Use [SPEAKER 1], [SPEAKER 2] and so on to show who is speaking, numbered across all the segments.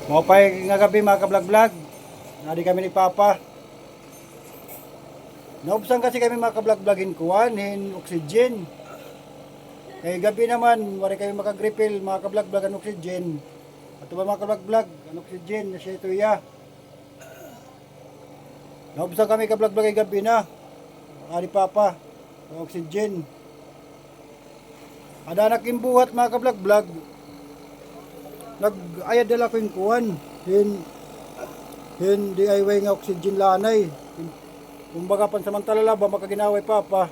[SPEAKER 1] Mapay nga gabi mga kablog-vlog. Nadi kami ni Papa. Naubsan kasi kami mga kablog-vlogin kuhanin oxygen. Kaya gabi naman, wari kami makagripil mga kablog-vlog ang oxygen. At ba mga kablog-vlog, ang oxygen na siya ito iya. Naubsan kami kablog-vlog ay gabi na. Ani Papa, ang oxygen. Ada anak imbuhat mga kablog-vlog. Nag-ayad dala ko yung kuhan. Hin DIY nga oxygen lanay. Kumbaga pansamantala lang ba makaginaway Papa.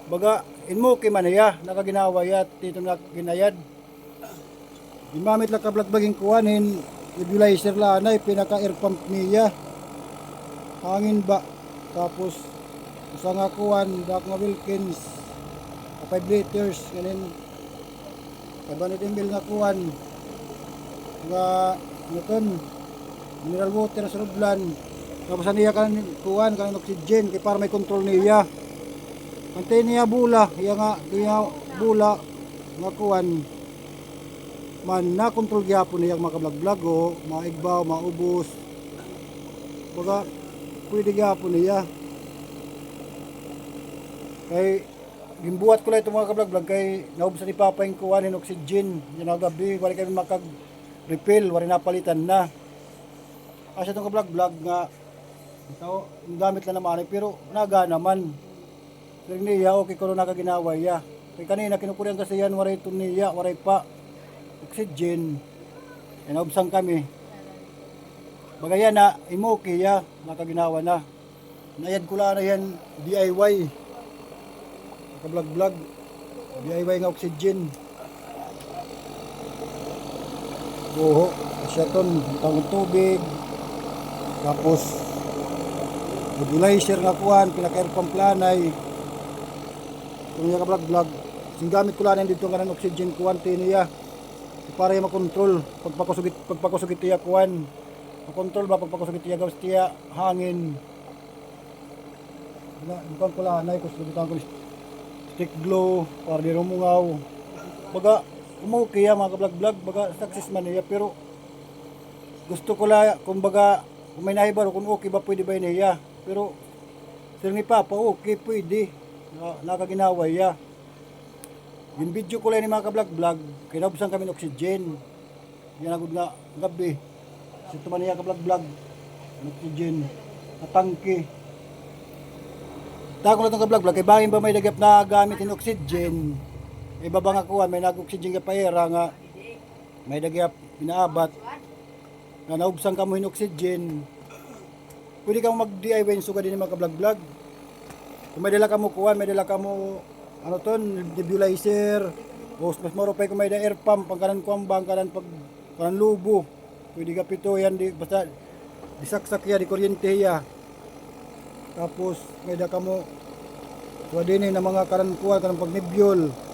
[SPEAKER 1] Baga inmuki man niya nakaginaway at dito na ginayad. Gimamit lang kablog-vlogin kuhan hin nebulizer lanay pinaka air pump niya. Hangin ba tapos usa nga kuhan dak nga Wilkins 5 liters ganin 500 ml nga kuhan nga nuton mineral water sa rublan tapos niya kan kuhan kan oxygen kay para may control niya antay niya bula iya bula nga kuhan man na control gyapon niya mga kablog-vlog o maigbaw maubos baga pwede gyapon niya kay gimbuhat ko lang ito mga kablog-vlog kay naubos ni Papa yung kuhan ng oxygen yan ang gabi wala kami refill, wala napalitan na. Asa itong ka-vlog nga ito, gamit lang naman pero naga naman. Pero niya, okay ko na nakaginawa ya. Kaya kanina kinukurihan kasi yan, waray ito niya, waray pa. Oxygen. E naubsan kami. Bagaya na, imuki ya, nakaginawa na. Nayad ko lang na yan, DIY. Ka-vlog. DIY nga oxygen. Oo, siya ton, tangong tubig. Tapos nebulizer nga kuhan, pinaka-air pump lanay. Kung niya ka-vlog, sing gamit ko lang dito nga ng oxygen kuhan niya. Para yung makontrol, pagpakusugit niya kuhan. Makontrol ba pagpakusugit niya gawas niya hangin. Bukan ko lanay, kusugitan ko stick glow, para di rumungaw. Baga, umuwi ya mga ka-vlog, baga success man niya pero gusto ko la kumbaga kung may nahibar kung okay ba pwede ba niya pero sir ni Papa okay pwede nakaginawa ya yung video ko lang ni mga ka-vlog kinabsan kami ng oxygen yan agad nga gabi sito man niya ka-vlog oxygen na tangke tako na itong ka-vlog kay bangin ba may dagap na gamit yung oxygen iba ba nga kuha, may nag-oxygen ka paera nga may dagyap pinaabat nga naubsan ka mo yung oxygen pwede ka mo mag-DIY yung suga din yung mga ka-vlog kung may dala ka mo kuha, may dala ka mo ano ton, nebulizer o mas maropay kung may da air pump pang kanan kuwambang, kanan pag kanan lubo pwede ka pito yan basta disaksak ya, di kuryente ya tapos may dala ka mo kuha din na mga kanan kuha, kanan pag nebyol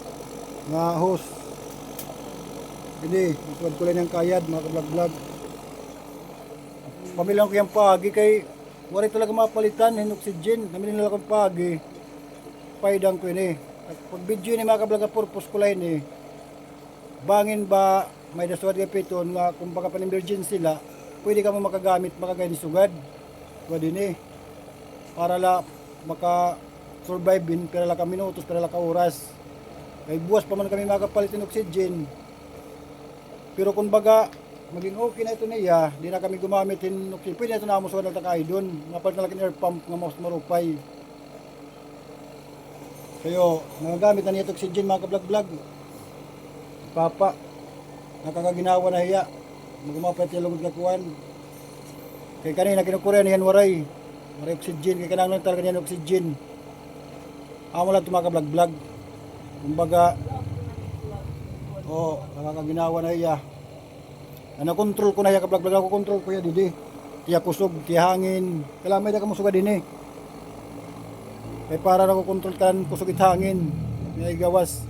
[SPEAKER 1] nga host hindi, ituwad ko lang ng kayad mga ka-vlog pamilang ko yung pagi kay wala talaga mapalitan yung oxygen namin nila akong pagi paidang ko yun pag video ni mga ka-vlog purpose ko lang bangin ba may daswad ka piton nga kung baka pan-emergency sila pwede ka mo makagamit makagayin sugad tuwa din para la maka survive in pero la ka minutos pero la ka oras kay buwas pa man kami makapalit ng oxygen. Pero kung baga, maging okay na ito niya, di na kami gumamit ng oxygen. Pwede na ito na mo sa takay doon. Napalit na lang air pump nga mas marupay. Kayo, nagagamit na niya ito oxygen mga ka-vlog. Papa, nakakaginawa na hiya. Magumapit yung lugod kakuan. Kaya kanina kinukurea niyan waray. Waray oxygen, kaya kanang talaga niyan oxygen. Amo lang ito mga ka-vlog. Kumbaga nakakaginawa na iya na-control ko na iya ka-vlog ako control ko iya didi tiya kusog, tiya hangin kailangan may da ka musuga din kaya para na ko control kan kusog it hangin may gawas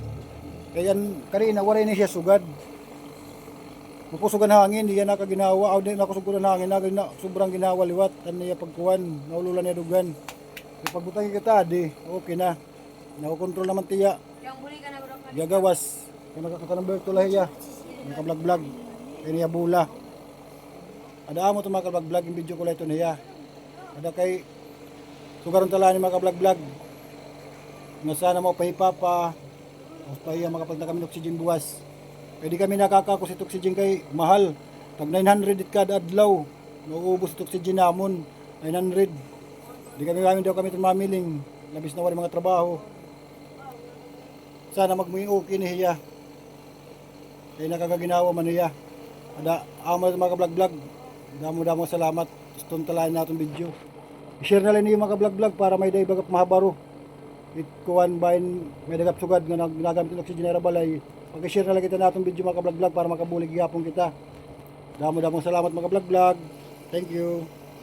[SPEAKER 1] kaya kanina waray na siya sugad makusugan hangin di yan nakaginawa o di nakusugan hangin na sobrang ginawa liwat kan niya pagkuhan naululan niya dugan kaya pagbutang kita di okay na nakukontrol naman tiya gagawas kaya nakakakanang berto lahiya naka-vlog kaya niya bula Ada mo to mga kablog-vlog yung video ko lang ito niya. Ada kay sugaron talaan ni mga kablog-vlog. Nga sana mo pahipapa. O pahiya makapag na kami ng oxygen buwas. Pwede kami nakakakusit oxygen kay mahal. Tag 900 it kada adlaw. Nauubos it oxygen namon. 900. Di kami daw kami mamiling. Labis na wala mga trabaho. Sana magmuing okay ni hiya. Kaya nakakaginawa man niya. Ada amo mga vlog-vlog. Damo salamat. Stone talayan natin video. I-share na lang niyo mga vlog-vlog para may day bagap mahabaro. Kuan bain may dagap sugad nga ginagamit ng oxygen na balay. Pag-share na lang kita natong video mga vlog-vlog para makabulig gyapon kita. Damo salamat mga vlog-vlog. Thank you.